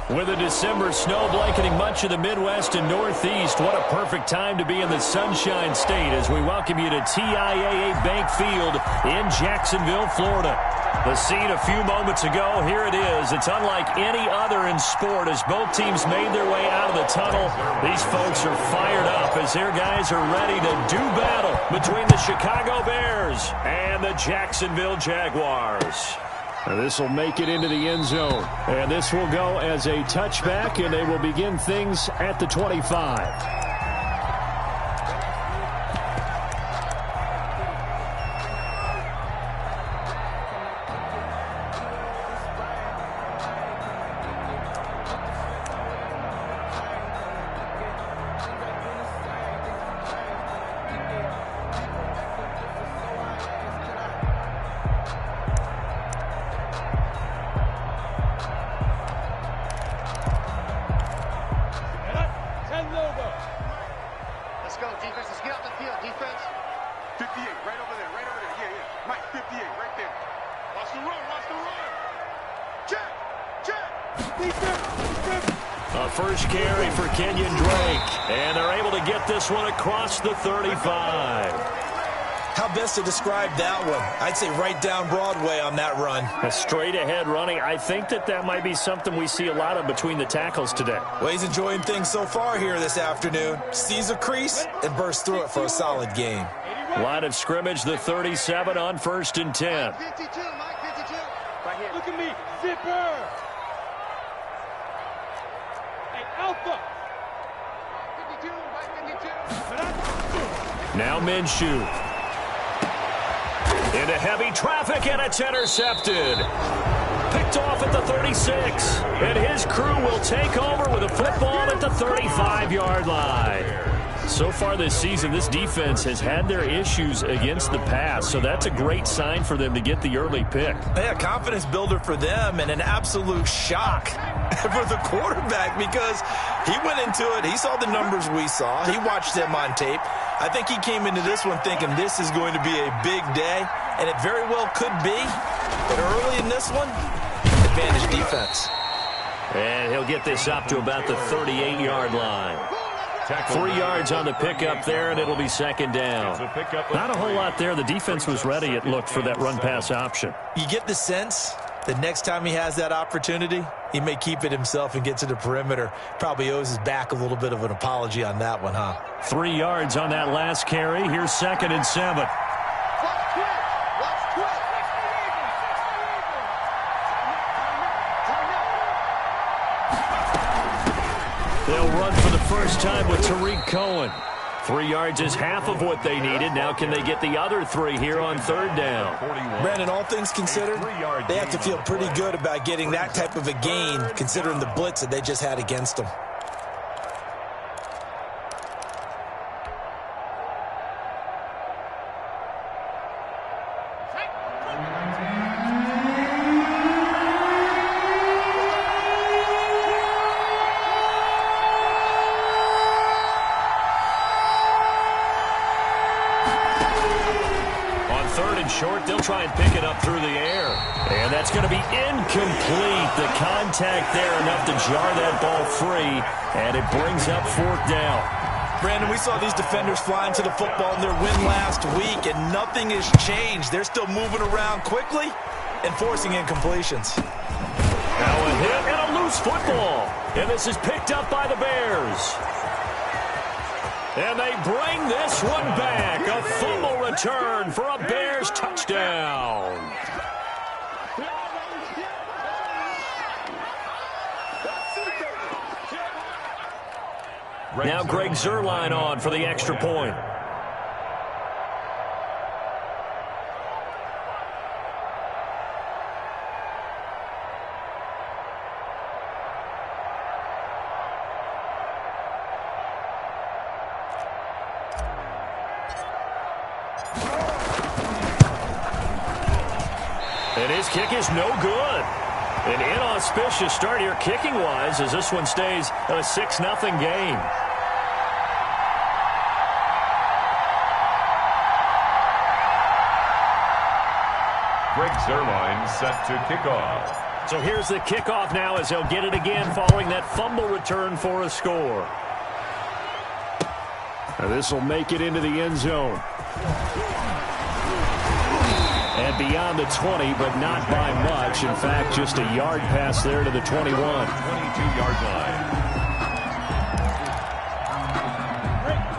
With a December snow blanketing much of the Midwest and Northeast, what a perfect time to be in the Sunshine State as we welcome you to TIAA Bank Field in Jacksonville, Florida. The scene a few moments ago, here it is. It's unlike any other in sport as both teams made their way out of the tunnel. These folks are fired up as their guys are ready to do battle between the Chicago Bears and the Jacksonville Jaguars. This will make it into the end zone. And this will go as a touchback, and they will begin things at the 25. A first carry for Kenyon Drake, and they're able to get this one across the 35. How best to describe that one? I'd say right down Broadway on that run. A straight-ahead running. I think that might be something we see a lot of between the tackles today. Well, he's enjoying things so far here this afternoon. Sees a crease and bursts through it for a solid game. Line of scrimmage, the 37 on 1st and 10. Mike 52, Mike 52. Right here. Look at me, zipper. Hey, Alpha. Mike 52, Mike 52. Now Minshew. Into heavy traffic, and it's intercepted. Picked off at the 36. And his crew will take over with a football at the 35-yard line. So far this season, this defense has had their issues against the pass, so that's a great sign for them to get the early pick. Yeah, confidence builder for them and an absolute shock for the quarterback because he went into it. He saw the numbers we saw. He watched them on tape. I think he came into this one thinking this is going to be a big day, and it very well could be. But early in this one, advantage defense. And he'll get this up to about the 38-yard line. 3 yards on the pickup there, and it'll be second down. Not a whole lot there. The defense was ready, it looked, for that run-pass option. You get the sense that next time he has that opportunity, he may keep it himself and get to the perimeter. Probably owes his back a little bit of an apology on that one, huh? 3 yards on that last carry. Here's 2nd and 7. They'll run for the first time with Tariq Cohen. 3 yards is half of what they needed. Now can they get the other 3 here on 3rd down? Brandon, all things considered, they have to feel pretty good about getting that type of a gain considering the blitz that they just had against them. Short, they'll try and pick it up through the air. And that's going to be incomplete. The contact there enough to jar that ball free, and it brings up 4th down. Brandon, we saw these defenders flying to the football in their win last week, and nothing has changed. They're still moving around quickly and forcing incompletions. Now a hit and a loose football. And this is picked up by the Bears. And they bring this one back. A fumble return for a Bears touchdown. Now Greg Zuerlein on for the extra point. And his kick is no good. An inauspicious start here kicking-wise as this one stays a 6-0 game. Greg Zuerlein set to kick off. So here's the kickoff now as they'll get it again following that fumble return for a score. This will make it into the end zone. And beyond the 20, but not by much. In fact, just a yard pass there to the 21. 22-yard line.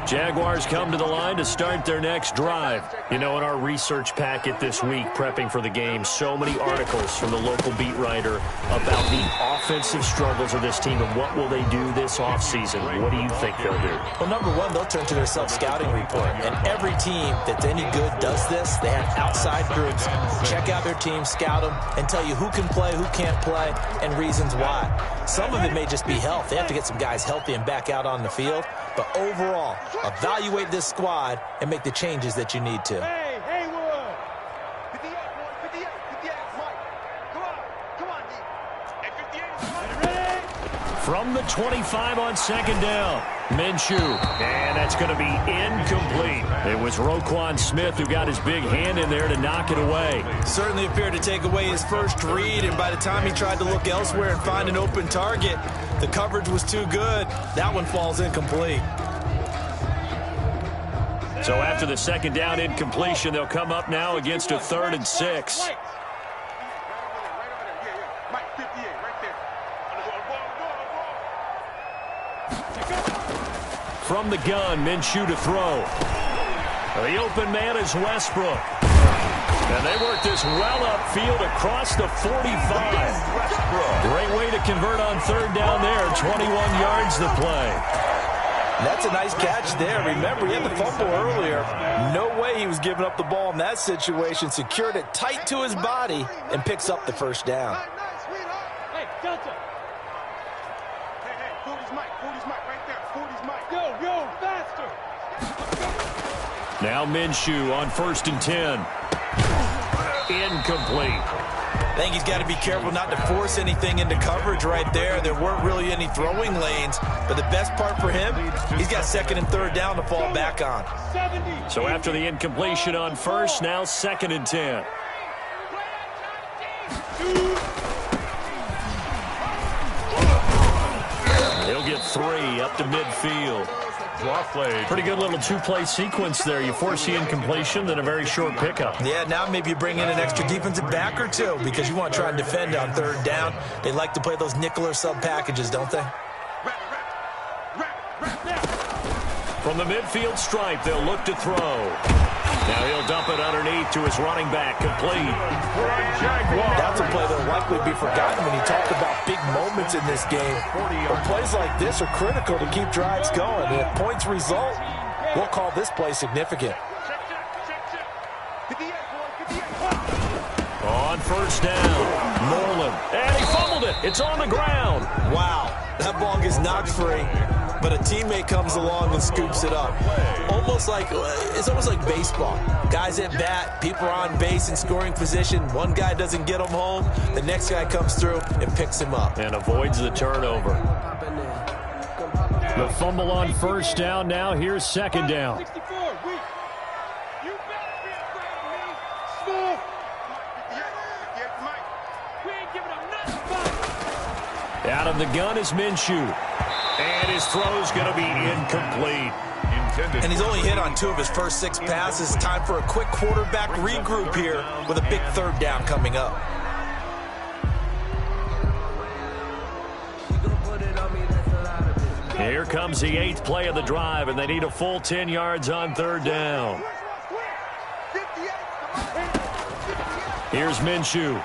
Jaguars come to the line to start their next drive. You know, in our research packet this week, prepping for the game, so many articles from the local beat writer about the offensive struggles of this team and what will they do this offseason. What do you think they'll do? Well, number one, they'll turn to their self-scouting report. And every team that's any good does this. They have outside groups. Check out their team, scout them, and tell you who can play, who can't play, and reasons why. Some of it may just be health. They have to get some guys healthy and back out on the field. But overall, evaluate this squad and make the changes that you need to. Hey, Haywood! 58, 58, Mike. Come on, D. Hey, 58, From the 25 on second down, Minshew. And that's going to be incomplete. It was Roquan Smith who got his big hand in there to knock it away. Certainly appeared to take away his first read, and by the time he tried to look elsewhere and find an open target, the coverage was too good. That one falls incomplete. So after the second down incompletion, they'll come up now against a 3rd and 6. Mike, 58, right there. From the gun, Minshew to throw. The open man is Westbrook. And they work this well upfield across the 45. Great way to convert on 3rd down there. 21 yards to play. That's a nice catch there. Remember, he had the fumble earlier. No way he was giving up the ball in that situation. Secured it tight to his body and picks up the first down. Hey, Delta. Hey, 40's Mike, right there. 40's Mike. Yo, faster. Now Minshew on 1st and 10. Incomplete. I think he's got to be careful not to force anything into coverage right there. There weren't really any throwing lanes, but the best part for him, he's got 2nd and 3rd down to fall back on. So after the incompletion on 1st, now 2nd and 10. He'll get 3 up to midfield. Draw play. Pretty good little 2-play sequence there. You force the incompletion, then a very short pickup. Yeah, now maybe you bring in an extra defensive back or two because you want to try and defend on 3rd down. They like to play those nickel or sub packages, don't they? From the midfield stripe, they'll look to throw. Now he'll dump it underneath to his running back, complete. That's a play that will likely be forgotten when you talk about big moments in this game. But plays like this are critical to keep drives going. And if points result, we'll call this play significant. On 1st down, Moreland. And he fumbled it. It's on the ground. Wow, that ball gets knocked free, but a teammate comes along and scoops it up. It's almost like baseball. Guys at bat, people are on base in scoring position. One guy doesn't get him home. The next guy comes through and picks him up. And avoids the turnover. The fumble on 1st down now. Here's 2nd down. 64, you better be afraid of me. Smooth. Mike. We ain't giving up nothing. Out of the gun is Minshew. And his throw's going to be incomplete. And he's only hit on 2 of his first 6 passes. Time for a quick quarterback regroup here with a big 3rd down coming up. Here comes the 8th play of the drive, and they need a full 10 yards on 3rd down. Here's Minshew.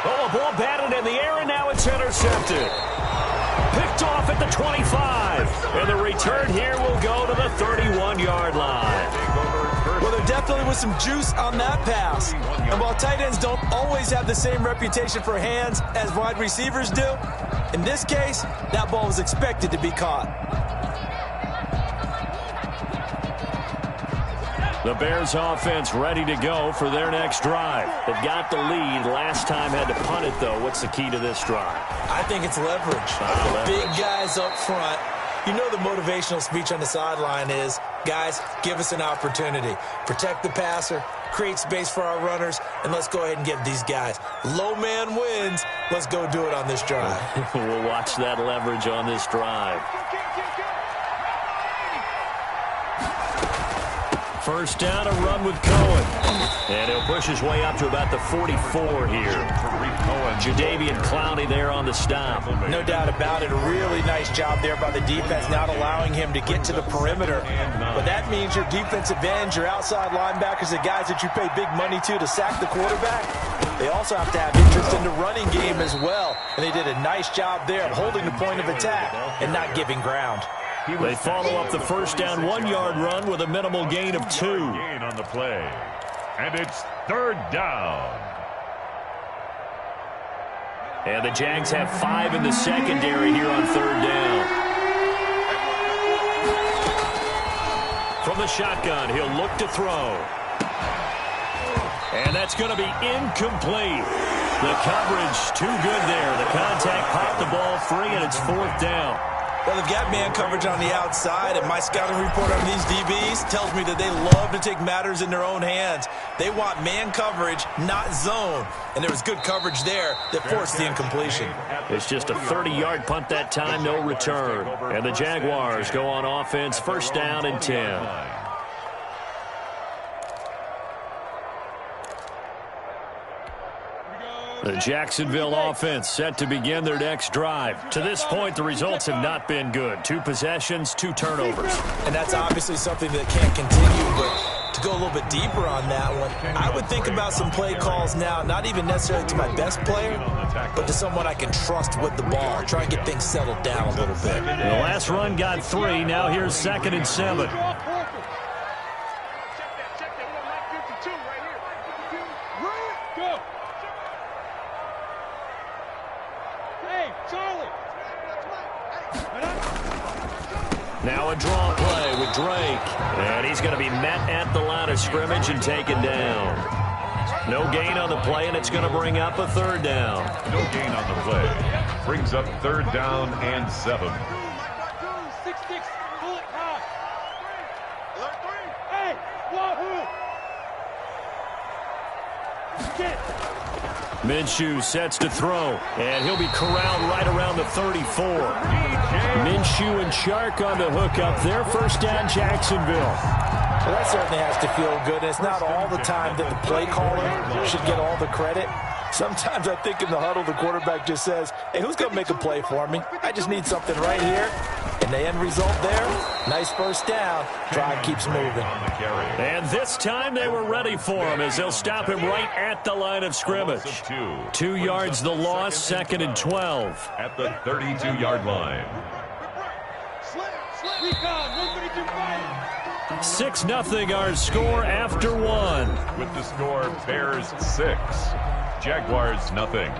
Oh, a ball batted in the air, and now it's intercepted. Picked off at the 25. And the return here will go to the 31-yard line. Well, there definitely was some juice on that pass. And while tight ends don't always have the same reputation for hands as wide receivers do, in this case, that ball was expected to be caught. The Bears offense ready to go for their next drive. They've got the lead. Last time had to punt it, though. What's the key to this drive? I think it's leverage. Big guys up front. You know the motivational speech on the sideline is, guys, give us an opportunity. Protect the passer, create space for our runners, and let's go ahead and give these guys low man wins. Let's go do it on this drive. We'll watch that leverage on this drive. First down, a run with Cohen. And he'll push his way up to about the 44 here. Jadeveon Clowney there on the stop. No doubt about it. A really nice job there by the defense, not allowing him to get to the perimeter. But that means your defensive ends, your outside linebackers, the guys that you pay big money to sack the quarterback, they also have to have interest in the running game as well. And they did a nice job there of holding the point of attack and not giving ground. They follow up the first down 1-yard run with a minimal gain of 2. Gain on the play. And it's third down. And the Jags have 5 in the secondary here on third down. From the shotgun, he'll look to throw. And that's going to be incomplete. The coverage too good there. The contact popped the ball free, and it's fourth down. Well, they've got man coverage on the outside, and my scouting report on these DBs tells me that they love to take matters in their own hands. They want man coverage, not zone. And there was good coverage there that forced the incompletion. It's just a 30-yard punt that time, no return. And the Jaguars go on offense, first down and 10. The Jacksonville offense set to begin their next drive. To this point, the results have not been good. 2 possessions, 2 turnovers. And that's obviously something that can't continue, but to go a little bit deeper on that one, I would think about some play calls now, not even necessarily to my best player, but to someone I can trust with the ball. Try and get things settled down a little bit. The last run got 3. Now here's 2nd and 7. Now a draw play with Drake. And he's going to be met at the line of scrimmage and taken down. No gain on the play, and it's going to bring up a third down. No gain on the play. Brings up third down and 7. Minshew sets to throw, and he'll be corralled right around the 34. Minshew and Chark on the hook up there. First down, Jacksonville. Well, that certainly has to feel good. It's not all the time that the play caller should get all the credit. Sometimes I think in the huddle, the quarterback just says, hey, who's going to make a play for me? I just need something right here. And the end result there, nice first down. Drive keeps moving. And this time they were ready for him as they'll stop him right at the line of scrimmage. 2 yards the loss, 2nd and 12. At the 32-yard line. 6-0 our score after 1. With the score, Bears 6. Jaguars nothing.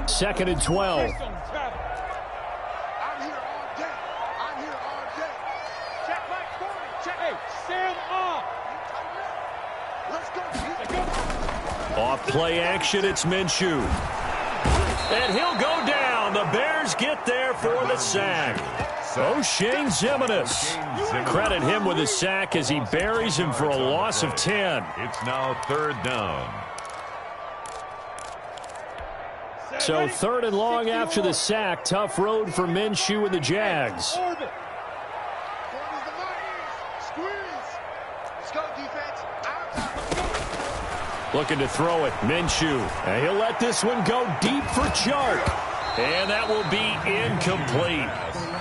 Second and 12. I'm here all day. I'm here all day. Check my 40. Check. Hey, Sam off. Let's go. Off play action, it's Minshew. And he'll go down. The Bears get there for the sack. O'Shane Ximines. Credit him with a sack as he buries him for a loss of 10. It's now third down. So 3rd and long after the sack. Tough road for Minshew and the Jags. Looking to throw it. Minshew. And he'll let this one go deep for Chark. And that will be incomplete.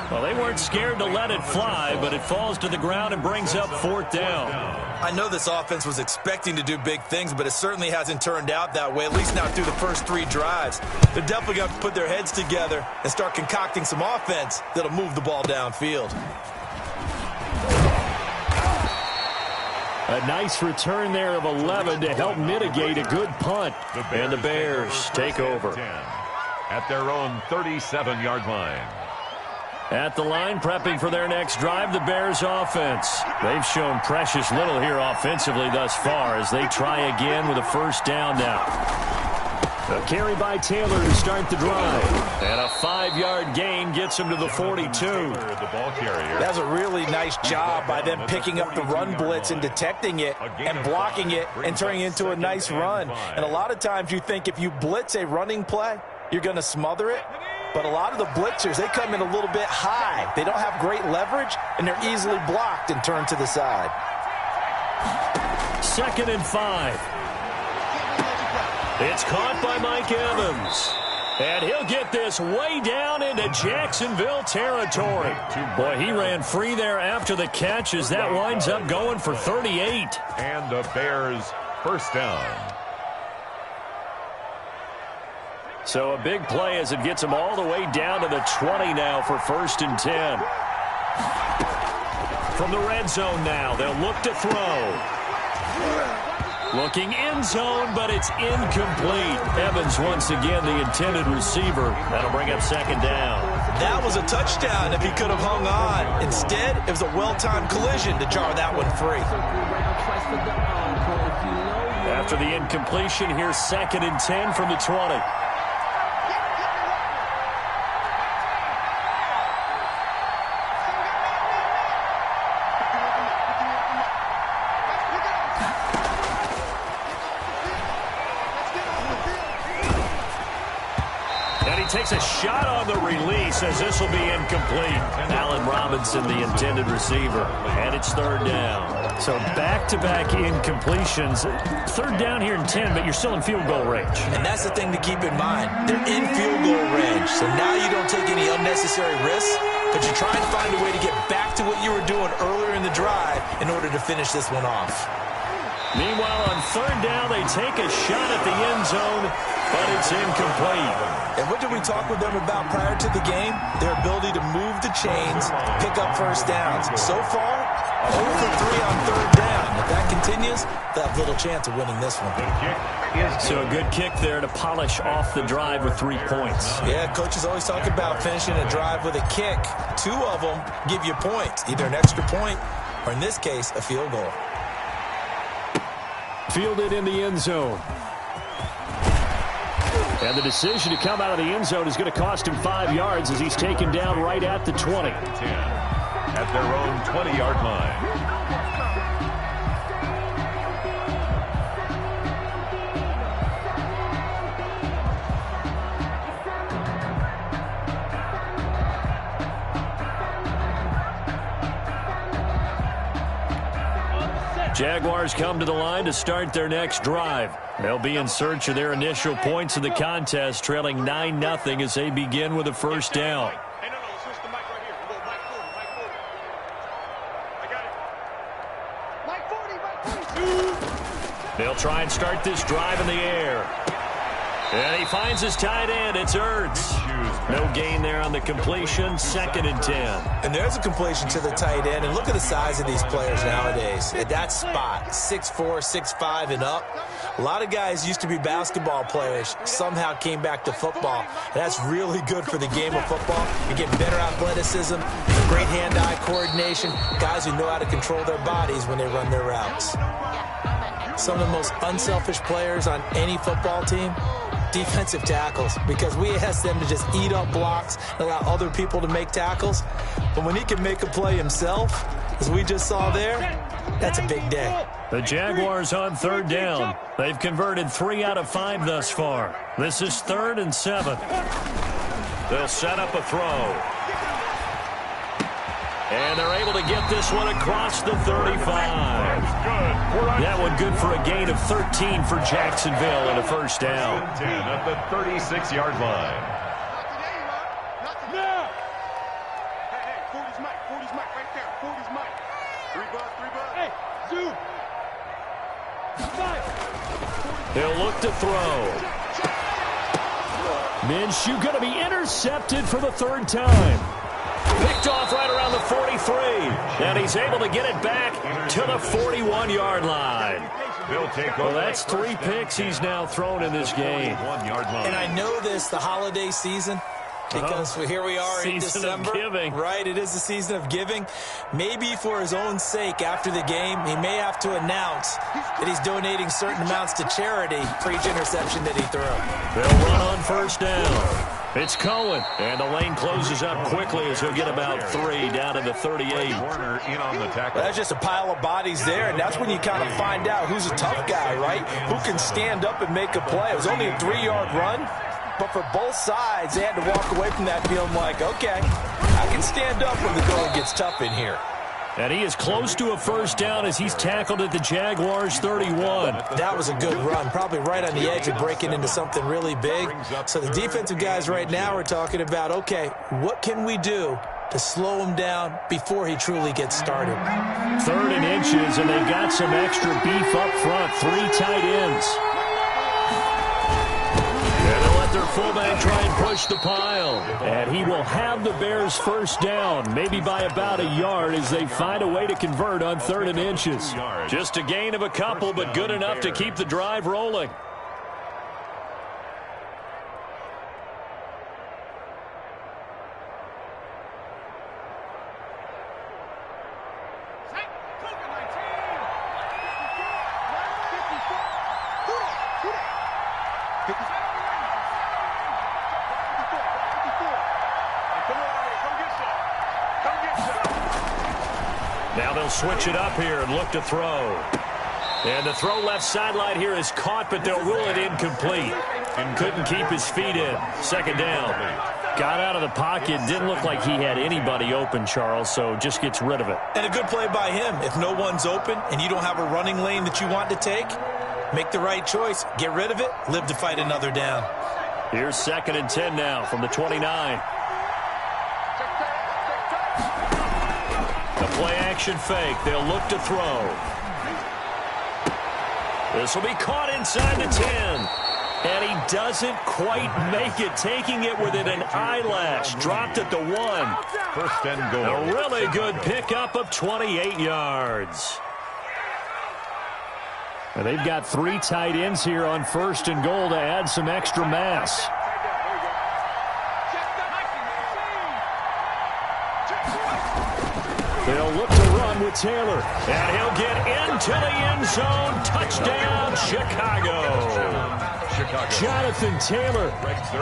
Well, they weren't scared to let it fly, but it falls to the ground and brings up 4th down. I know this offense was expecting to do big things, but it certainly hasn't turned out that way, at least not through the first 3 drives. They're definitely going to put their heads together and start concocting some offense that'll move the ball downfield. A nice return there of 11 to help mitigate a good punt. And the Bears take over. At their own 37-yard line. At the line, prepping for their next drive, the Bears offense. They've shown precious little here offensively thus far as they try again with a first down now. A carry by Taylor to start the drive. And a 5-yard gain gets him to the 42. The ball carrier. That's a really nice job by them picking up the run blitz and detecting it and blocking it and turning it into a nice run. And a lot of times you think if you blitz a running play, you're going to smother it. But a lot of the blitzers, they come in a little bit high. They don't have great leverage, and they're easily blocked and turned to the side. 2nd and 5. It's caught by Mike Evans. And he'll get this way down into Jacksonville territory. Boy, he ran free there after the catch as that winds up going for 38. And the Bears first down. So a big play as it gets him all the way down to the 20 now for 1st and 10. From the red zone now, they'll look to throw. Looking end zone, but it's incomplete. Evans once again the intended receiver. That'll bring up 2nd down. That was a touchdown if he could have hung on. Instead, it was a well-timed collision to jar that one free. After the incompletion, here's 2nd and 10 from the 20. Takes a shot on the release as this will be incomplete. Allen Robinson, the intended receiver. And it's 3rd down. So back-to-back incompletions. 3rd down here in 10, but you're still in field goal range. And that's the thing to keep in mind. They're in field goal range. So now you don't take any unnecessary risks, but you try and find a way to get back to what you were doing earlier in the drive in order to finish this one off. Meanwhile, on 3rd down, they take a shot at the end zone, but it's incomplete. And what did we talk with them about prior to the game? Their ability to move the chains, pick up 1st downs. So far, 0 for 3 on 3rd down. If that continues, they'll have little chance of winning this one. So a good kick there to polish off the drive with 3 points. Yeah, coaches always talk about finishing a drive with a kick. 2 of them give you points, either an extra point or, in this case, a field goal. Fielded in the end zone. And the decision to come out of the end zone is going to cost him 5 yards as he's taken down right at the 20. 10 at their own 20-yard line. Jaguars come to the line to start their next drive. They'll be in search of their initial points in the contest, trailing 9-0 as they begin with a 1st down. They'll try and start this drive in the air. And he finds his tight end. It's Ertz. No gain there on the completion. 2nd and 10. And there's a completion to the tight end. And look at the size of these players nowadays. At that spot, 6'4", 6'5", and up. A lot of guys used to be basketball players, somehow came back to football. And that's really good for the game of football. You're getting better athleticism, great hand-eye coordination, guys who know how to control their bodies when they run their routes. Some of the most unselfish players on any football team, defensive tackles, because we ask them to just eat up blocks and allow other people to make tackles. But when he can make a play himself, as we just saw there, that's a big day. The Jaguars on 3rd down. They've converted 3 out of 5 thus far. This is 3rd and 7. They'll set up a throw. And they're able to get this one across the 35. That one good for a gain of 13 for Jacksonville and a 1st down. 10 at the 36-yard line. Now! Hey, 40's Mike. 40's Mike right there. 40's Mike. 3 buzz. Hey, Zoo! 5. They'll look to throw. Minshew going to be intercepted for the 3rd time. Picked off right around the 43. And he's able to get it back to the 41-yard line. Well, that's 3 picks he's now thrown in this game. And I know this, the holiday season, because here we are in December. Season of giving. Right, it is the season of giving. Maybe for his own sake, after the game, he may have to announce that he's donating certain amounts to charity for each interception that he threw. They'll run on first down. It's Cohen, and the lane closes up quickly as he'll get about 3 down to the 38. Warner in on the tackle. That's just a pile of bodies there, and that's when you kind of find out who's a tough guy, right? Who can stand up and make a play. It was only a 3-yard run, but for both sides, they had to walk away from that feeling like, okay, I can stand up when the going gets tough in here. And he is close to a first down as he's tackled at the Jaguars 31. That was a good run, probably right on the edge of breaking into something really big. So the defensive guys right now are talking about, okay, what can we do to slow him down before he truly gets started? 3rd and inches, and they've got some extra beef up front. 3 tight ends. And they'll let their fullback try and push the pile. And he will have the Bears first down, maybe by about a yard as they find a way to convert on 3rd and inches. Just a gain of a couple, but good enough to keep the drive rolling. Now they'll switch it up here and look to throw. And the throw left sideline here is caught, but they'll rule it incomplete. And couldn't keep his feet in. 2nd down. Got out of the pocket. Didn't look like he had anybody open, Charles, so just gets rid of it. And a good play by him. If no one's open and you don't have a running lane that you want to take, make the right choice. Get rid of it. Live to fight another down. Here's 2nd and 10 now from the 29. The play-action fake. They'll look to throw. This will be caught inside the 10. And he doesn't quite make it, taking it within an eyelash. Dropped at the 1. 1st and goal. A really good pickup of 28 yards. And they've got 3 tight ends here on 1st and goal to add some extra mass. They'll look to run with Taylor. And he'll get into the end zone. Touchdown, Chicago. Jonathan Taylor,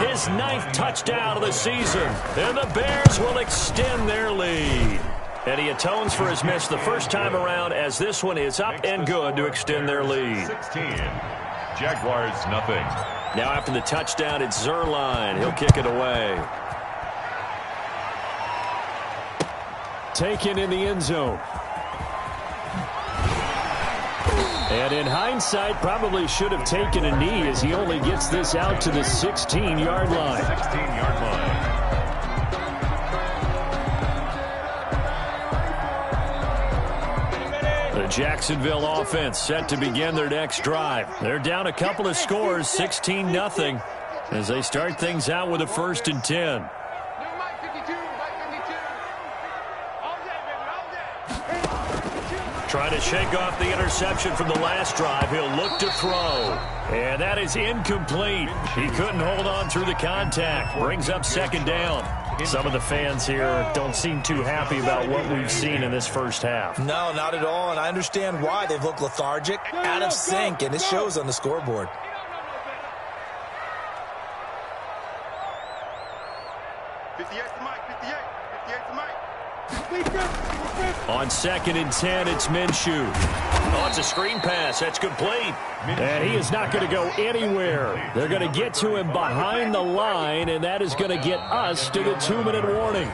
his 9th touchdown of the season. And the Bears will extend their lead. And he atones for his miss the first time around as this one is up and good to extend their lead. 16. Jaguars nothing. Now after the touchdown, it's Zerline. He'll kick it away. Taken in the end zone. And in hindsight, probably should have taken a knee as he only gets this out to the 16-yard line. 16-yard line. The Jacksonville offense set to begin their next drive. They're down a couple of scores, 16-0, as they start things out with a 1st and 10. Trying to shake off the interception from the last drive. He'll look to throw. And that is incomplete. He couldn't hold on through the contact. Brings up 2nd down. Some of the fans here don't seem too happy about what we've seen in this first half. No, not at all, and I understand why. They've looked lethargic, out of sync, and it shows on the scoreboard. On 2nd and 10, it's Minshew. Oh, it's a screen pass. That's complete. And he is not going to go anywhere. They're going to get to him behind the line, and that is going to get us to the 2-minute warning.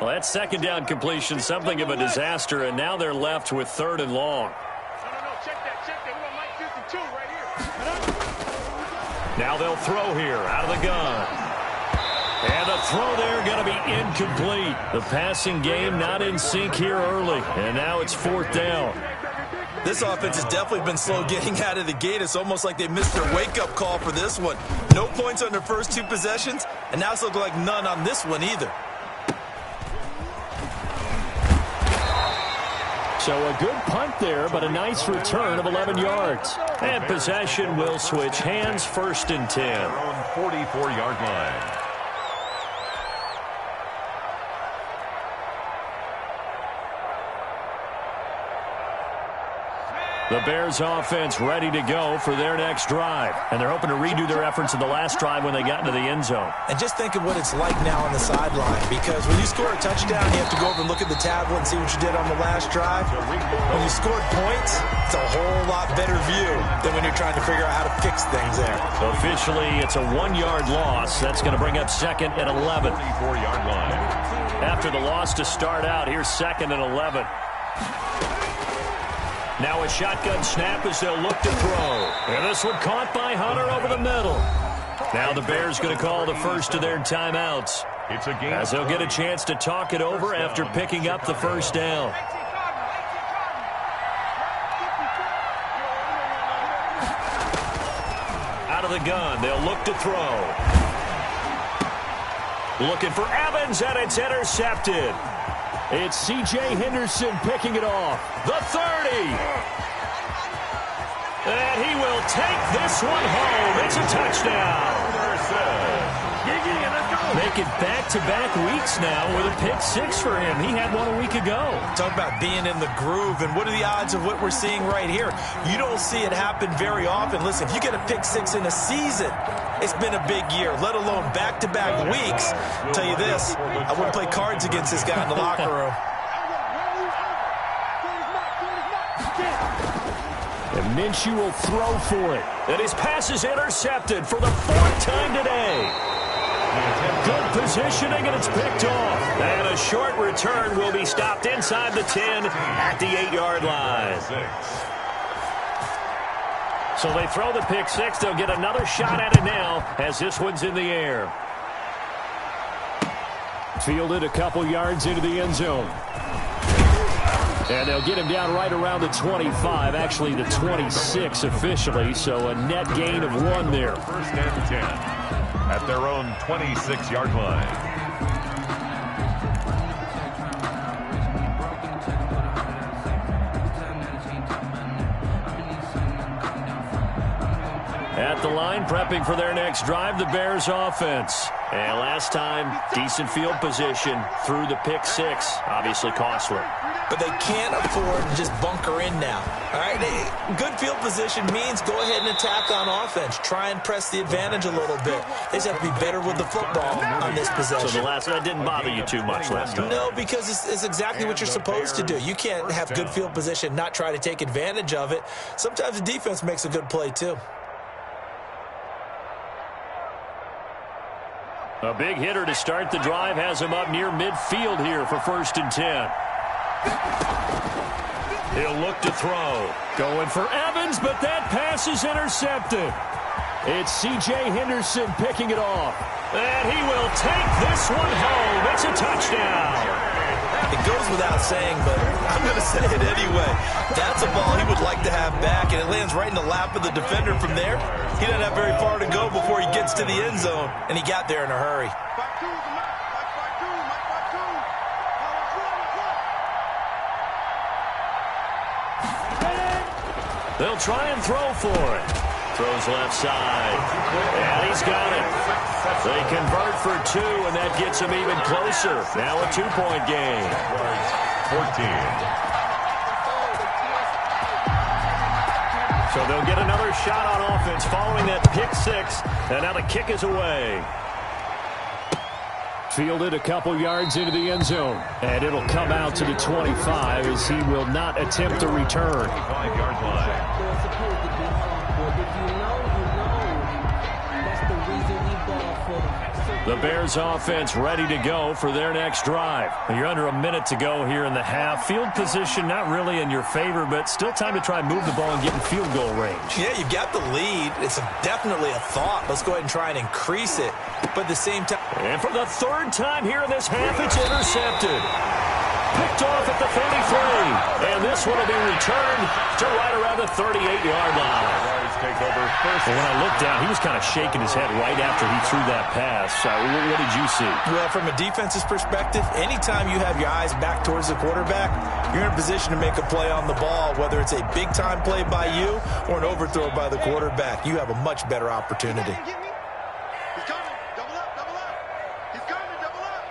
Well, that 2nd down completion, something of a disaster, and now they're left with 3rd and long. Now they'll throw here out of the gun. And the throw there going to be incomplete. The passing game not in sync here early, and now it's 4th down. This offense has definitely been slow getting out of the gate. It's almost like they missed their wake-up call for this one. No points on their first 2 possessions, and now it's looking like none on this one either. So a good punt there, but a nice return of 11 yards. And possession will switch hands, 1st and 10. Their own 44-yard line. The Bears offense ready to go for their next drive. And they're hoping to redo their efforts in the last drive when they got into the end zone. And just think of what it's like now on the sideline, because when you score a touchdown, you have to go over and look at the tablet and see what you did on the last drive. When you scored points, it's a whole lot better view than when you're trying to figure out how to fix things there. So officially, it's a 1-yard loss. That's going to bring up 2nd and 11. 44-yard line. After the loss to start out, here's 2nd and 11. Now a shotgun snap as they'll look to throw. And this one caught by Hunter over the middle. Now the Bears going to call the first of their timeouts, It's a game as they'll get a chance to talk it over after picking up the first down. Out of the gun, they'll look to throw. Looking for Evans, and it's intercepted. It's C.J. Henderson picking it off. The 30. And he will take this one home. It's a touchdown. Making back-to-back weeks now with a pick 6 for him. He had one a week ago. Talk about being in the groove, and what are the odds of what we're seeing right here? You don't see it happen very often. Listen, if you get a pick 6 in a season, it's been a big year, let alone back-to-back weeks. I'll tell you this, I wouldn't play cards against this guy in the locker room. And Minshew will throw for it. And his pass is intercepted for the 4th time today. Good positioning, and it's picked off. And a short return will be stopped inside the 10 at the 8-yard line. So they throw the pick 6. They'll get another shot at it now as this one's in the air. Fielded a couple yards into the end zone. And they'll get him down right around the 25, actually the 26 officially, so a net gain of 1 there. 1st and 10 at their own 26-yard line. At the line, prepping for their next drive, the Bears offense. And last time, decent field position through the pick 6, obviously costly. But they can't afford to just bunker in now. All right, good field position means go ahead and attack on offense. Try and press the advantage a little bit. They just have to be better with the football on this possession. So that didn't bother you too much last time? No, because it's exactly what you're supposed to do. You can't have good field position, not try to take advantage of it. Sometimes the defense makes a good play too. A big hitter to start the drive has him up near midfield here for 1st and 10. He'll look to throw. Going for Evans, but that pass is intercepted. It's C.J. Henderson picking it off. And he will take this one home. It's a touchdown. It goes without saying, but I'm going to say it anyway. That's a ball he would like to have back, and it lands right in the lap of the defender from there. He doesn't have very far to go before he gets to the end zone, and he got there in a hurry. They'll try and throw for it. Throws left side. And he's got it. They convert for 2, and that gets him even closer. Now a 2-point game. 14. So they'll get another shot on offense following that pick 6. And now the kick is away. Fielded a couple yards into the end zone. And it'll come out to the 25 as he will not attempt to return. 25-yard line. The Bears offense ready to go for their next drive. You're under a minute to go here in the half. Field position not really in your favor, but still time to try and move the ball and get in field goal range. Yeah, you've got the lead. It's definitely a thought. Let's go ahead and try and increase it. But at the same time... And for the 3rd time here in this half, it's intercepted. picked off at the 43. And this one will be returned to right around the 38-yard line. Take over first. Well, when I looked down, he was kind of shaking his head right after he threw that pass. What did you see? Well, from a defense's perspective, anytime you have your eyes back towards the quarterback, you're in a position to make a play on the ball, whether it's a big-time play by you or an overthrow by the quarterback. You have a much better opportunity. He's coming. Double up, double up. He's coming, double up.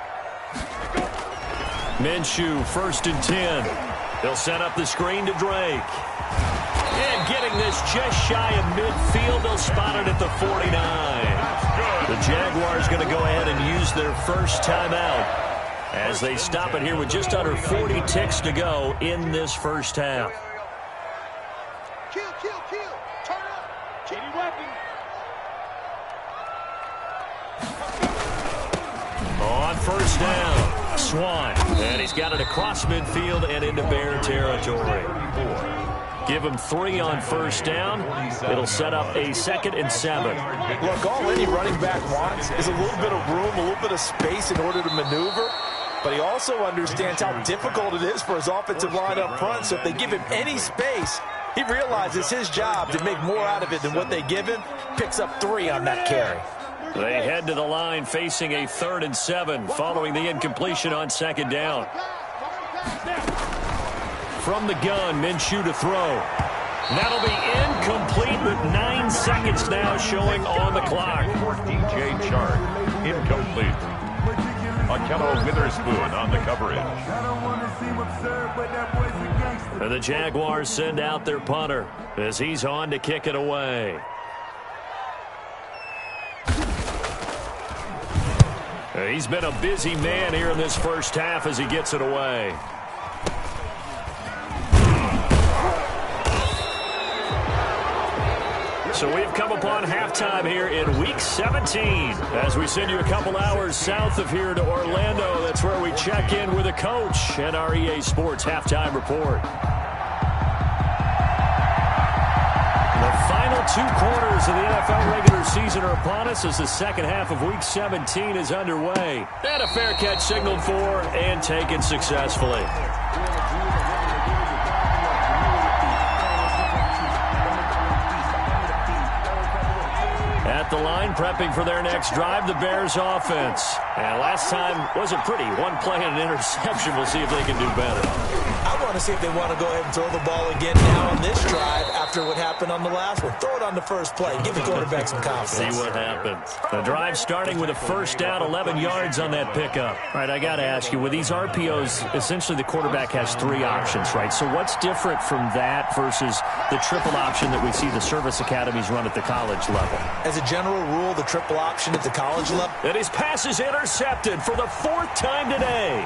Minshew, 1st and 10. He'll set up the screen to Drake. And getting this just shy of midfield, they'll spot it at the 49. The Jaguars going to go ahead and use their first timeout as they stop it here with just under 40 ticks to go in this first half. Kill. Turn up. Kitty weapon. On first down, Swan. And he's got it across midfield and into Bear territory. Give him 3 on first down. It'll set up a 2nd and 7. Look, all any running back wants is a little bit of room, a little bit of space in order to maneuver. But he also understands how difficult it is for his offensive line up front. So if they give him any space, he realizes his job to make more out of it than what they give him. Picks up 3 on that carry. They head to the line facing a 3rd and 7 following the incompletion on 2nd down. From the gun, Minshew to throw. That'll be incomplete with 9 seconds now showing on the clock. DJ Chark, incomplete. Akello Witherspoon on the coverage. And the Jaguars send out their punter as he's on to kick it away. He's been a busy man here in this first half as he gets it away. So we've come upon halftime here in Week 17 as we send you a couple hours south of here to Orlando. That's where we check in with a coach and our EA Sports Halftime Report. The final 2 quarters of the NFL regular season are upon us as the second half of Week 17 is underway. And a fair catch signaled for and taken successfully. At the line, prepping for their next drive, the Bears offense. And last time wasn't pretty. 1 play and an interception. We'll see if they can do better. I want to see if they want to go ahead and throw the ball again now on this drive after what happened on the last one. Throw it on the first play. Give the quarterback some confidence. See what happens. The drive starting with a first down, 11 yards on that pickup. All right, I got to ask you, with these RPOs, essentially the quarterback has 3 options, right? So what's different from that versus the triple option that we see the service academies run at the college level? As a general rule, the triple option at the college level. And his pass is intercepted for the 4th time today.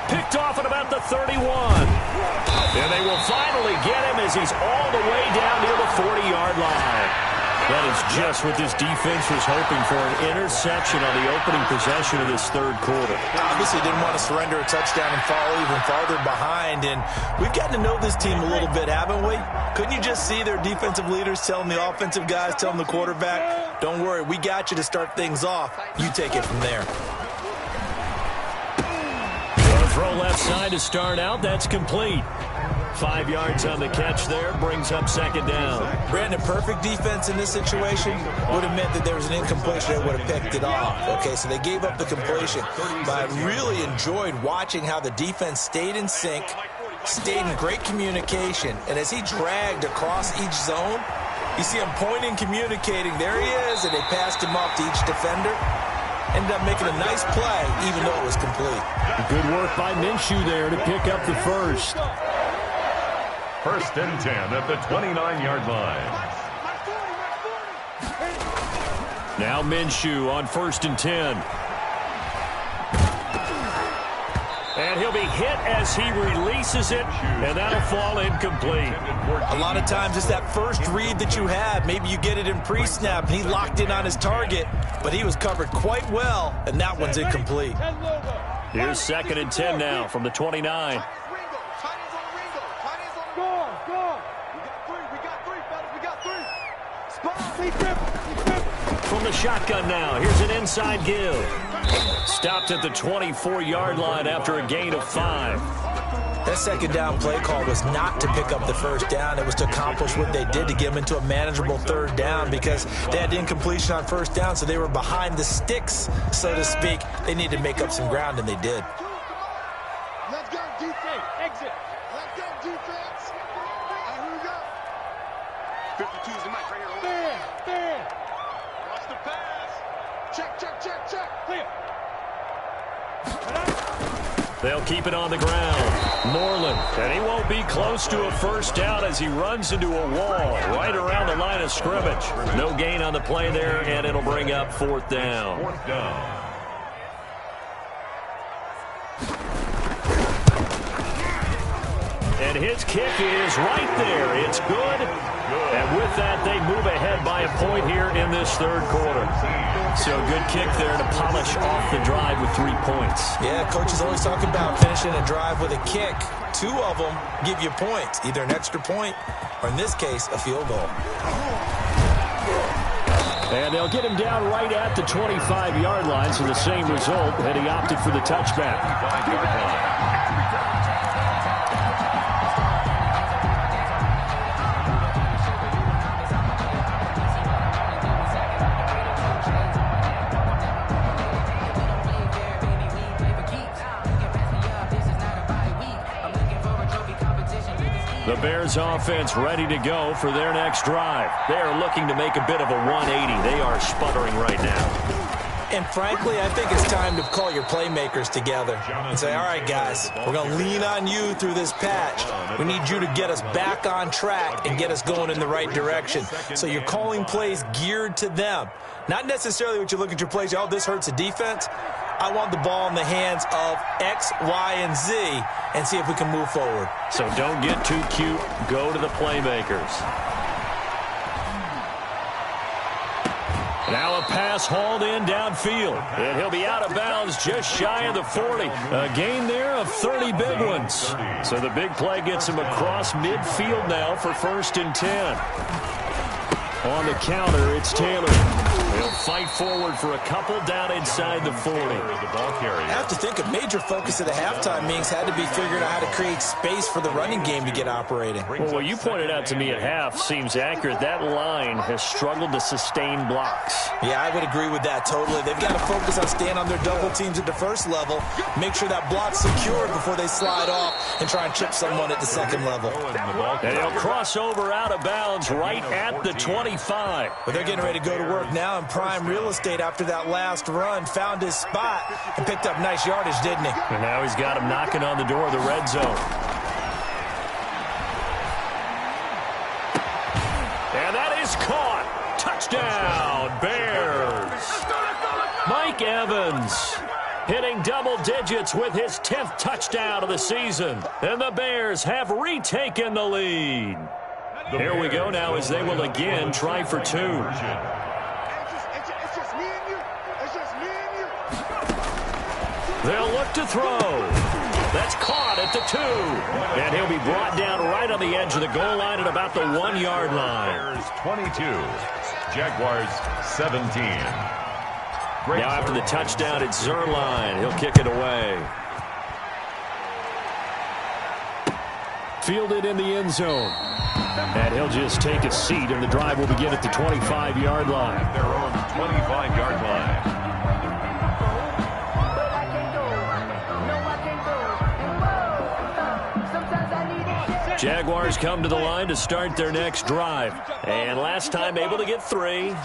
Picked off at about the 31. And they will finally get him as he's all the way down near the 40-yard line. That is just what this defense was hoping for, an interception on the opening possession of this 3rd quarter. Obviously didn't want to surrender a touchdown and fall even farther behind. And we've gotten to know this team a little bit, haven't we? Couldn't you just see their defensive leaders telling the offensive guys, telling the quarterback, don't worry, we got you to start things off. You take it from there. Throw left side to start out. That's complete. 5 yards on the catch there. Brings up 2nd down. Brandon, perfect defense in this situation would have meant that there was an incompletion that would have picked it off. Okay, so they gave up the completion. But I really enjoyed watching how the defense stayed in sync, stayed in great communication. And as he dragged across each zone, you see him pointing, communicating. There he is, and they passed him off to each defender. Ended up making a nice play, even though it was complete. Good work by Minshew there to pick up the first. 1st and 10 at the 29-yard line. Now Minshew on 1st and 10. And he'll be hit as he releases it, and that'll fall incomplete. A lot of times it's that first read that you have. Maybe you get it in pre-snap, and he locked in on his target, but he was covered quite well, and that one's incomplete. Here's 2nd and 10 now from the 29. From the shotgun now, here's an inside give. Stopped at the 24-yard line after a gain of 5. That second down play call was not to pick up the first down. It was to accomplish what they did to get them into a manageable third down because they had incompletion on first down, so they were behind the sticks, so to speak. They needed to make up some ground, and they did. Let's go, defense. Exit. Let's go, defense. Here we go. 52 is the mic right here. Fair. Watch the pass. Check. Clear. They'll keep it on the ground. Moreland, and he won't be close to a first down as he runs into a wall right around the line of scrimmage. No gain on the play there, and it'll bring up fourth down. Fourth down. And his kick is right there. It's good. And with that, they move ahead by a point here in this third quarter. So a good kick there to polish off the drive with 3 points. Yeah, coaches always talk about finishing a drive with a kick. 2 of them give you points, either an extra point or, in this case, a field goal. And they'll get him down right at the 25-yard line, so the same result, and he opted for the touchback. 5-yard line. The Bears offense ready to go for their next drive. They are looking to make a bit of a 180. They are sputtering right now. And frankly, I think it's time to call your playmakers together and say, all right, guys, we're going to lean on you through this patch. We need you to get us back on track and get us going in the right direction. So you're calling plays geared to them. Not necessarily what you look at your plays, oh, this hurts the defense. I want the ball in the hands of X, Y, and Z and see if we can move forward. So don't get too cute. Go to the playmakers. Now a pass hauled in downfield. And he'll be out of bounds just shy of the 40. A gain there of 30 big ones. So the big play gets him across midfield now for 1st and 10. On the counter, it's Taylor. He'll fight forward for a couple down inside the 40. I have to think a major focus of the halftime meetings had to be figuring out how to create space for the running game to get operating. Well, what you pointed out to me at half seems accurate. That line has struggled to sustain blocks. Yeah, I would agree with that totally. They've got to focus on staying on their double teams at the first level, make sure that block's secured before they slide off and try and chip someone at the second level. And he'll cross over out of bounds right at the 25. But they're getting ready to go to work now in prime real estate after that last run, found his spot, and picked up nice yardage, didn't he? And now he's got him knocking on the door of the red zone. And that is caught. Touchdown, Bears. Mike Evans hitting double digits with his 10th touchdown of the season. And the Bears have retaken the lead. Here we go now as they will again try for 2. They'll look to throw. That's caught at the 2. And he'll be brought down right on the edge of the goal line at about the 1-yard line. Bears 22, Jaguars 17. Now after the touchdown, it's Zerline. He'll kick it away. Fielded in the end zone. And he'll just take a seat, and the drive will begin at the 25-yard line. At their own 25-yard line. Jaguars come to the line to start their next drive. And last time able to get 3.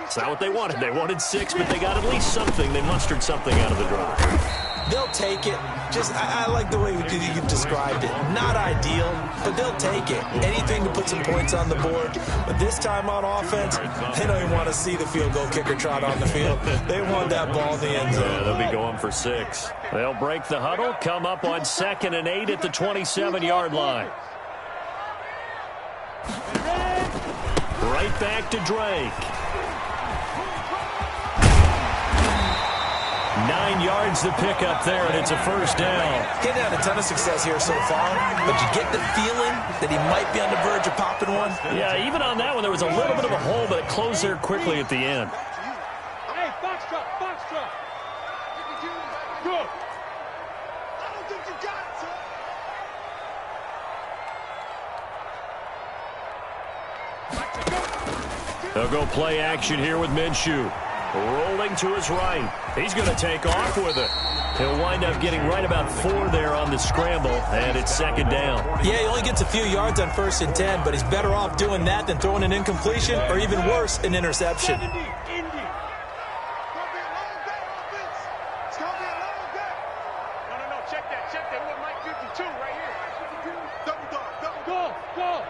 It's not what they wanted. They wanted 6, but they got at least something. They mustered something out of the drive. They'll take it. Just, I like the way you've described it. Not ideal, but they'll take it. Anything to put some points on the board. But this time on offense, they don't even want to see the field goal kicker trot on the field. They want that ball in the end zone. Yeah, they'll be going for 6. They'll break the huddle, come up on 2nd and 8 at the 27-yard line. Right back to Drake. 9 yards to pick up there, and it's a first down. He's had a ton of success here so far, but you get the feeling that he might be on the verge of popping one. Yeah, even on that one, there was a little bit of a hole, but it closed there quickly at the end. Hey, box truck, box truck. Go. I don't think you got it, sir. They'll go play action here with Minshew. Rolling to his right. He's going to take off with it. He'll wind up getting right about 4 there on the scramble, and it's second down. Yeah, he only gets a few yards on 1st and 10, but he's better off doing that than throwing an incompletion or even worse, an interception. 70, Indy. It's gonna be a long day, offense. It's gonna be a long day. No. Check that. We got Mike 52 right here. 52. Double dog. Go.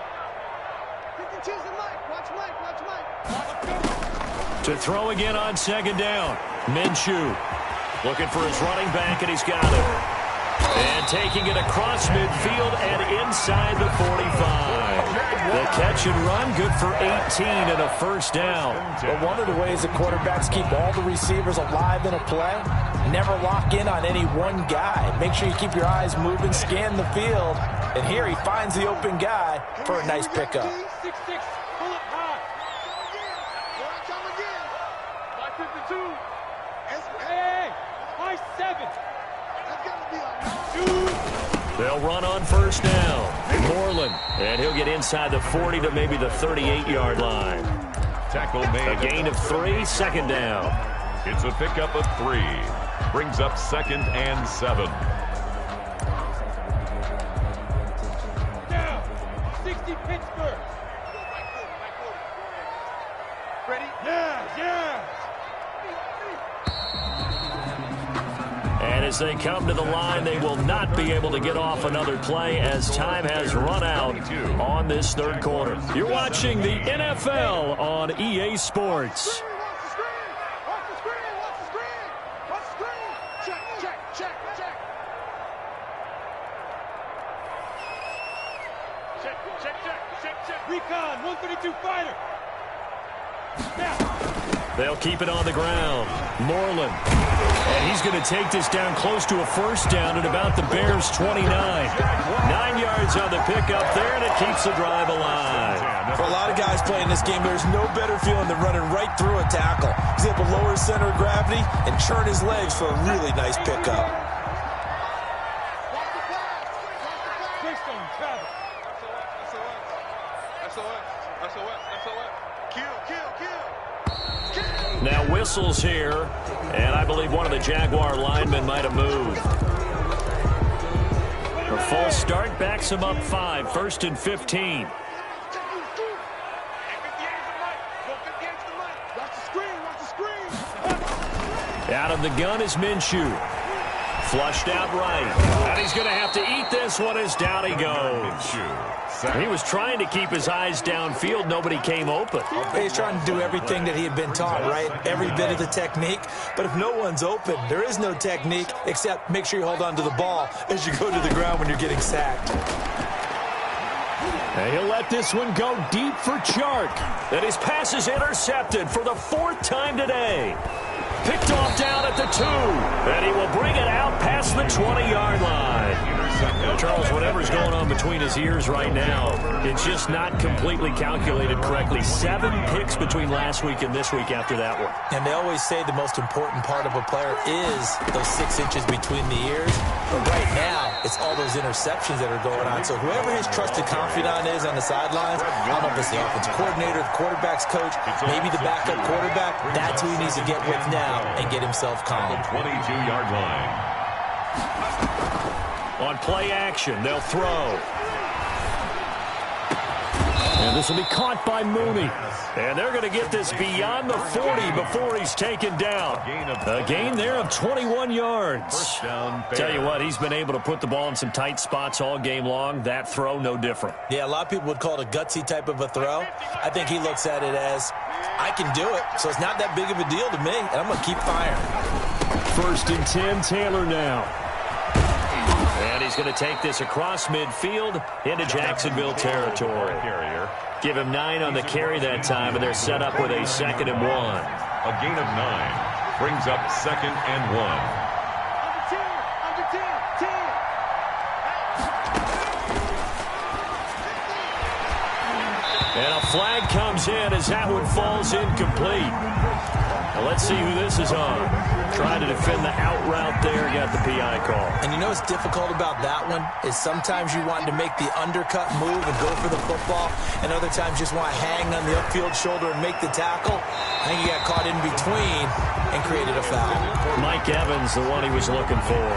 52's the Mike. Watch Mike. To throw again on second down. Minshew looking for his running back, and he's got it. And taking it across midfield and inside the 45. The catch and run, good for 18 and a first down. But one of the ways the quarterbacks keep all the receivers alive in a play, never lock in on any one guy. Make sure you keep your eyes moving, scan the field. And here he finds the open guy for a nice pickup. 6-6. Pull up high. Come again. Mike 52. Hey. Mike 7. That's got to be a They'll run on first down. Moreland, and he'll get inside the 40 to maybe the 38-yard line. Tackle made. A gain of 3, second down. It's a pickup of 3. Brings up 2nd and 7. down. 60 Pittsburgh. Ready? Yeah. And as they come to the line, they will not be able to get off another play as time has run out on this third quarter. You're watching the NFL on EA Sports. Watch the screen. Check. Recon, 132 fighter. Now. They'll keep it on the ground. Moreland. And he's going to take this down close to a first down at about the Bears' 29. 9 yards on the pickup there, and it keeps the drive alive. For a lot of guys playing this game, there's no better feeling than running right through a tackle. He's able to lower his center of gravity and churn his legs for a really nice pickup. Now whistles here, and I believe one of the Jaguar linemen might have moved. A false start backs him up 5, 1st and 15. Out of the gun is Minshew. Flushed out right. And he's going to have to eat this one as down he goes. He was trying to keep his eyes downfield. Nobody came open. He's trying to do everything that he had been taught, right? Every bit of the technique. But if no one's open, there is no technique except make sure you hold on to the ball as you go to the ground when you're getting sacked. And he'll let this one go deep for Chark. And his pass is intercepted for the 4th time today. Picked off down at the 2. And he will bring it out past the 20-yard line. Charles, whatever's going on between his ears right now, it's just not completely calculated correctly. 7 picks between last week and this week after that one. And they always say the most important part of a player is those 6 inches between the ears. But right now, it's all those interceptions that are going on. So whoever his trusted confidant is on the sidelines, I don't know if it's the offensive coordinator, the quarterback's coach, maybe the backup quarterback, that's who he needs to get with now and get himself calm. 22-yard line. On play action, they'll throw. And this will be caught by Mooney. And they're going to get this beyond the 40 before he's taken down. A gain there of 21 yards. Tell you what, he's been able to put the ball in some tight spots all game long. That throw, no different. Yeah, a lot of people would call it a gutsy type of a throw. I think he looks at it as, I can do it, so it's not that big of a deal to me, and I'm going to keep firing. 1st and 10, Taylor now. And he's going to take this across midfield into Jacksonville territory. Give him 9 on the carry that time, and they're set up with a 2nd and 1. A gain of 9 brings up 2nd and 1. And a flag comes in as that one falls incomplete. Well, let's see who this is on. Trying to defend the out route there, got the PI call. And you know what's difficult about that one is sometimes you want to make the undercut move and go for the football, and other times you just want to hang on the upfield shoulder and make the tackle. I think he got caught in between and created a foul. Mike Evans, the one he was looking for.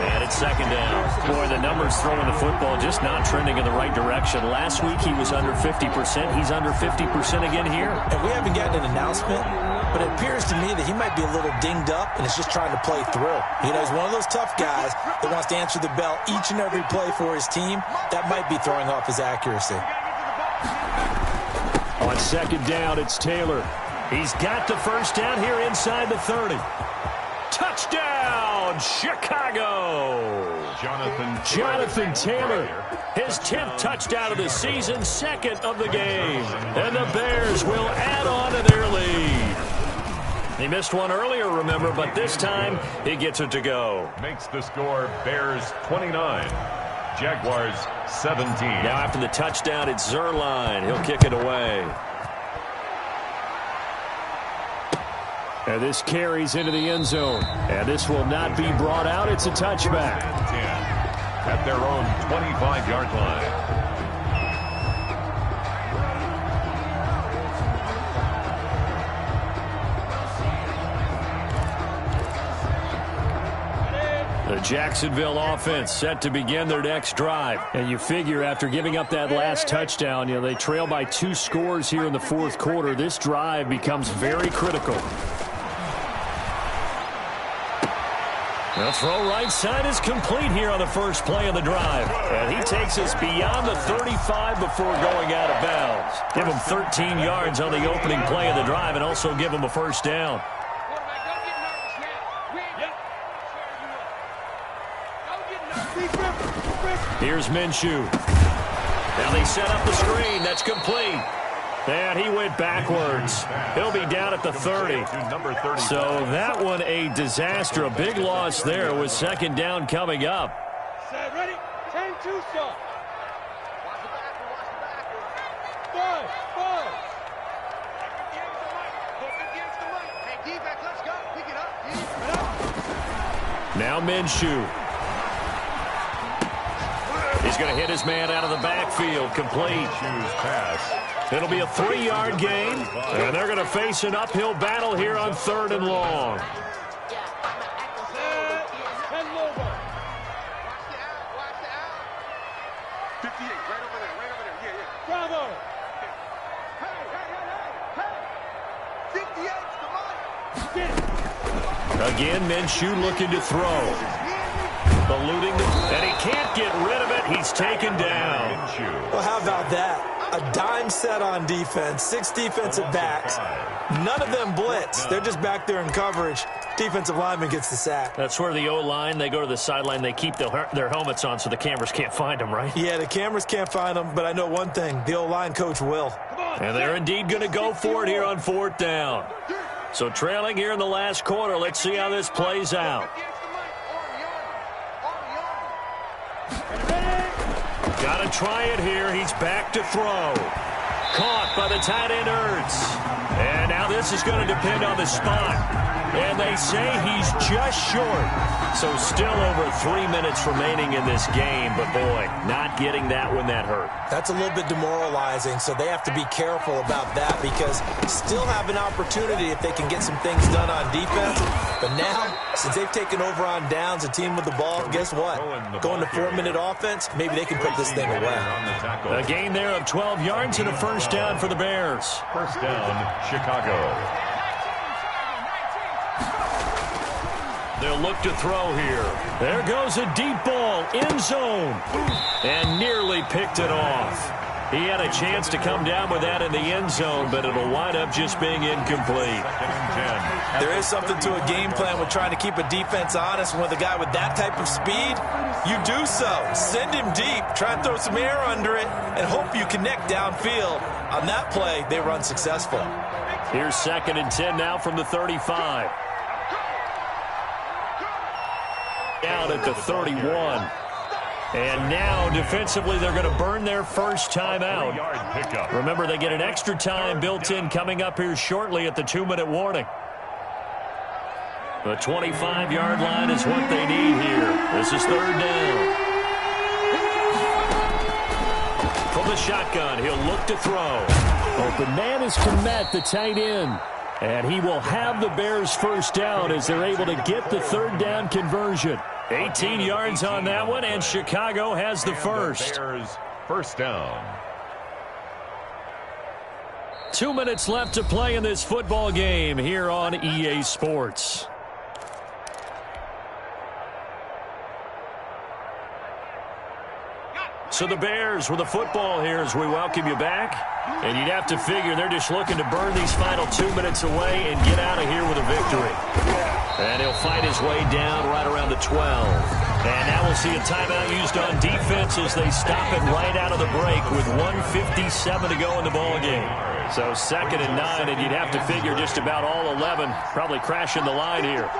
And it's second down. Boy, the numbers throwing the football just not trending in the right direction. Last week he was under 50%. He's under 50% again here. And we haven't gotten an announcement, but it appears to me that he might be a little dinged up and is just trying to play through. You know, he's one of those tough guys that wants to answer the bell each and every play for his team. That might be throwing off his accuracy. On second down, it's Taylor. He's got the first down here inside the 30. Touchdown, Chicago! Jonathan Taylor, his 10th touchdown of the season, second of the game. And the Bears will add on to their lead. He missed one earlier, remember, but this time he gets it to go. Makes the score Bears 29, Jaguars 17. Now after the touchdown, it's Zerline. He'll kick it away. And this carries into the end zone. And this will not be brought out. It's a touchback. 10 at their own 25-yard line. The Jacksonville offense set to begin their next drive. And you figure after giving up that last touchdown, you know, they trail by 2 scores here in the fourth quarter. This drive becomes very critical. The throw right side is complete here on the first play of the drive. And he takes us beyond the 35 before going out of bounds. Give him 13 yards on the opening play of the drive and also give him a first down. Here's Minshew. Now they set up the screen. That's complete. And he went backwards. He'll be down at the 30. So that one a disaster. A big loss there with second down coming up. Set, ready? 10-2, stop. Watch the back. 5. Against the mic. Hey, D-back, let's go. Pick it up. Now Minshew. He's going to hit his man out of the backfield. Complete. Pass. It'll be a 3-yard gain, and they're going to face an uphill battle here on 3rd and long. Watch the out. 58, right over there. Yeah. Bravo. Hey. 58's the money. Again, Minshew looking to throw. Eluding, and he can't get rid of it. He's taken down. Well, how about that? A dime set on defense, 6 defensive backs. None of them blitz. They're just back there in coverage. Defensive lineman gets the sack. That's where the O-line, they go to the sideline, they keep their helmets on so the cameras can't find them, right? Yeah, the cameras can't find them, but I know one thing. The O-line coach will. And they're indeed going to go for it here on 4th down. So trailing here in the last quarter, let's see how this plays out. Got to try it here. He's back to throw. Caught by the tight end Ertz. And now this is going to depend on the spot. And they say he's just short. So still over 3 minutes remaining in this game. But, boy, not getting that when that hurt. That's a little bit demoralizing, so they have to be careful about that because still have an opportunity if they can get some things done on defense. But now, since they've taken over on downs, a team with the ball, guess what? Going to 4-minute offense, maybe they can put this thing away. A gain there of 12 yards and a first down for the Bears. First down, Chicago. They'll look to throw here. There goes a deep ball, end zone, and nearly picked it off. He had a chance to come down with that in the end zone, but it'll wind up just being incomplete. There is something to a game plan with trying to keep a defense honest. With a guy with that type of speed, you do so. Send him deep, try and throw some air under it, and hope you connect downfield. On that play, they were unsuccessful. Here's 2nd and 10 now from the 35. Down at the 31. And now, defensively, they're going to burn their first time out. Remember, they get an extra time built in coming up here shortly at the 2-minute warning. The 25-yard line is what they need here. This is third down. From the shotgun, he'll look to throw. Open man is Kmet, the tight end. And he will have the Bears first down as they're able to get the third down conversion. 18 yards on that one, and Chicago has the first. Bears first down. 2 minutes left to play in this football game here on EA Sports. So the Bears with the football here as we welcome you back. And you'd have to figure they're just looking to burn these final 2 minutes away and get out of here with a victory. And he'll fight his way down right around the 12. And now we'll see a timeout used on defense as they stop it right out of the break with 1:57 to go in the ballgame. So 2nd and 9, and you'd have to figure just about all 11 probably crashing the line here.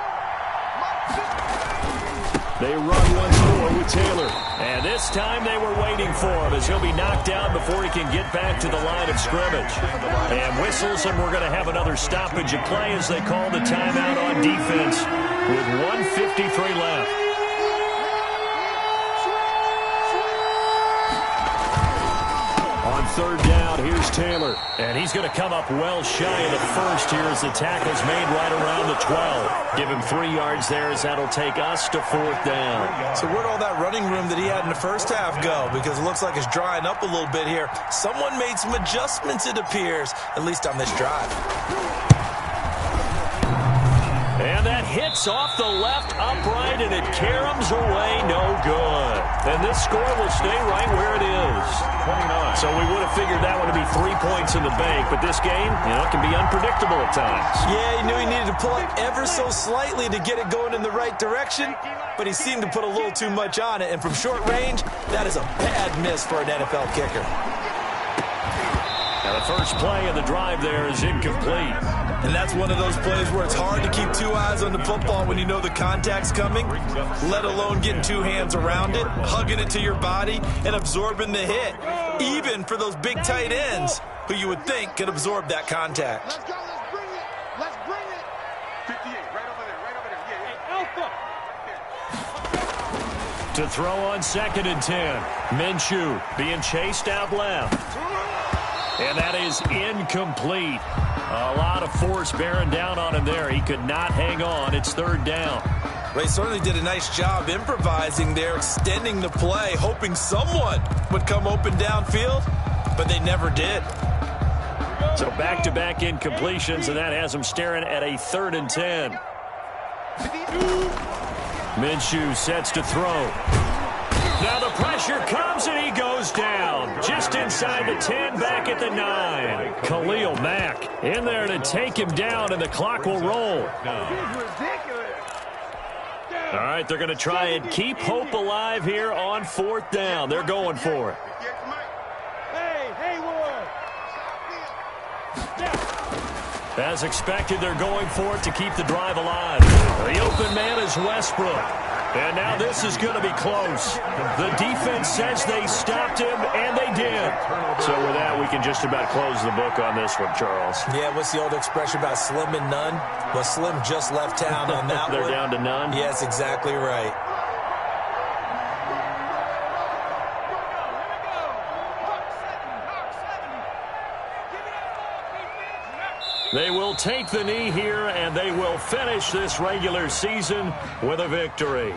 They run once more with Taylor. And this time they were waiting for him as he'll be knocked down before he can get back to the line of scrimmage. And whistles, and we're going to have another stoppage of play as they call the timeout on defense with 1:53 left. On third down, here's Taylor. And he's going to come up well shy of the first here as the tackle's made right around the 12. Give him 3 yards there as that'll take us to fourth down. So where'd all that running room that he had in the first half go? Because it looks like it's drying up a little bit here. Someone made some adjustments, it appears, at least on this drive. And that hits off the left upright, and it caroms away, no good. And this score will stay right where it is. 29. So we would have figured that one to be 3 points in the bank, but this game, can be unpredictable at times. Yeah, he knew he needed to pull it ever so slightly to get it going in the right direction, but he seemed to put a little too much on it, and from short range, that is a bad miss for an NFL kicker. Now the first play of the drive there is incomplete. And that's one of those plays where it's hard to keep 2 eyes on the football when you know the contact's coming, let alone getting 2 hands around it, hugging it to your body, and absorbing the hit, even for those big tight ends who you would think could absorb that contact. Let's go, let's bring it. Let's bring it. 58, right over there. Yeah, Alpha. To throw on 2nd and 10. Minshew being chased out left. And that is incomplete. A lot of force bearing down on him there. He could not hang on. It's third down. They certainly did a nice job improvising there, extending the play, hoping someone would come open downfield, but they never did. So back-to-back incompletions, and that has him staring at a 3rd and 10. Minshew sets to throw. Now the pressure comes, and he goes down. Just inside the 10, back at the 9. Khalil Mack in there to take him down, and the clock will roll. All right, they're going to try and keep hope alive here on 4th down. They're going for it. As expected, they're going for it to keep the drive alive. The open man is Westbrook. And now this is going to be close. The defense says they stopped him, and they did. So with that, we can just about close the book on this one, Charles. Yeah, what's the old expression about slim and none? Well, Slim just left town on that They're one. down to none? Yes, exactly right. They will take the knee here, and they will finish this regular season with a victory.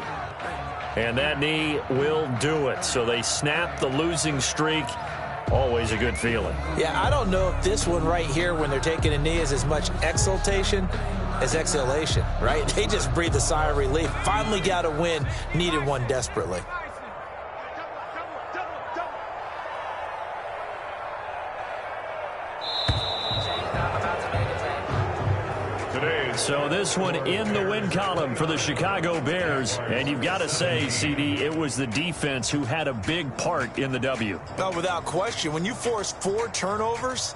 And that knee will do it. So they snap the losing streak. Always a good feeling. Yeah, I don't know if this one right here, when they're taking a knee, is as much exultation as exhalation, right? They just breathe a sigh of relief. Finally got a win, needed one desperately. So this one in the win column for the Chicago Bears. And you've got to say, CD, it was the defense who had a big part in the W. No, without question. When you force 4 turnovers,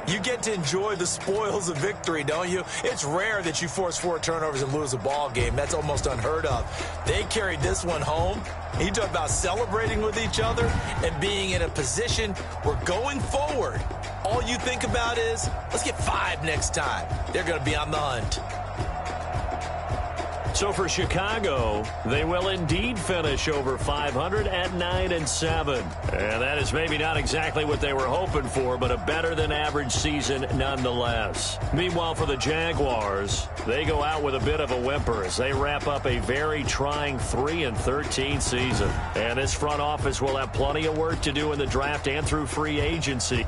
you get to enjoy the spoils of victory, don't you? It's rare that you force 4 turnovers and lose a ball game. That's almost unheard of. They carried this one home. You talk about celebrating with each other and being in a position where going forward, all you think about is, let's get 5 next time. They're going to be on the hunt. So for Chicago, they will indeed finish over 500 at 9-7. And that is maybe not exactly what they were hoping for, but a better than average season nonetheless. Meanwhile, for the Jaguars, they go out with a bit of a whimper as they wrap up a very trying 3-13 season. And this front office will have plenty of work to do in the draft and through free agency.